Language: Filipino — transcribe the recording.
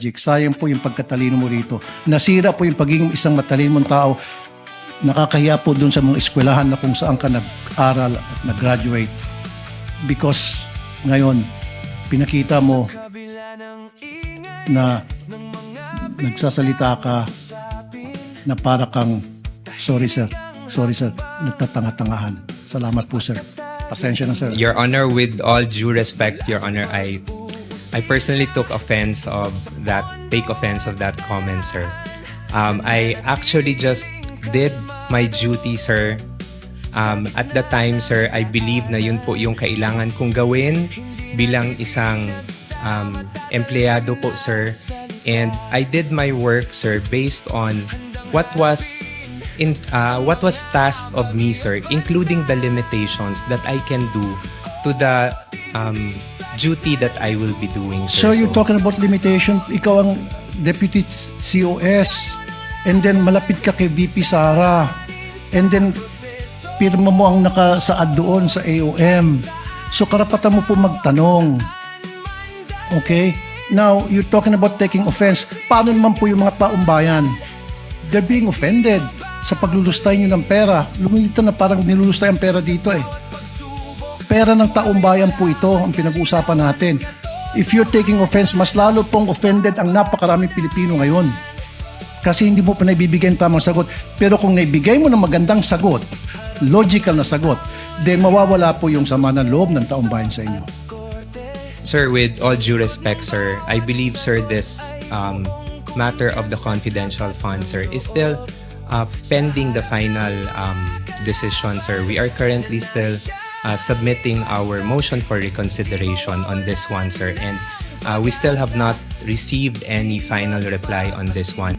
logic. Sayang po yung pagkatalino mo rito. Nasira po yung pagiging isang matalino mong tao. Nakakahiya po dun sa mga eskwelahan na kung saan ka nag-aral at nag-graduate. Because ngayon, pinakita mo na nagsasalita ka na para kang, sorry sir, nagtatanga-tangahan. Salamat po sir. Pasensya na sir. Your Honor, with all due respect, Your Honor, I personally took offense of that, take offense of that comment, sir. I actually just did my duty, sir. At the time, sir, I believe na yun po yung kailangan kong gawin bilang isang empleyado po, sir. And I did my work, sir, based on what was tasked of me, sir, including the limitations that I can do to the duty that I will be doing, So sir. you're talking about limitation. Ikaw ang Deputy COS and then malapit ka kay VP Sara and then pirma mo ang nakasaad doon sa AOM. So karapatan mo po magtanong. Okay? Now, you're talking about taking offense. Paano naman po yung mga taong bayan? They're being offended sa paglulustay nyo ng pera. Lumilitan na parang nilulustay ang pera dito eh. Pera ng taong bayan po ito ang pinag-uusapan natin. If you're taking offense, mas lalo pong offended ang napakaraming Pilipino ngayon. Kasi hindi mo pa naibibigay ang tamang sagot. Pero kung naibigay mo ng magandang sagot, logical na sagot, then mawawala po yung sama ng loob ng taong bayan sa inyo. Sir, with all due respect, sir, I believe, sir, this matter of the confidential fund, sir, is still pending the final decision, sir. We are currently still submitting our motion for reconsideration on this one, sir, and we still have not received any final reply on this one.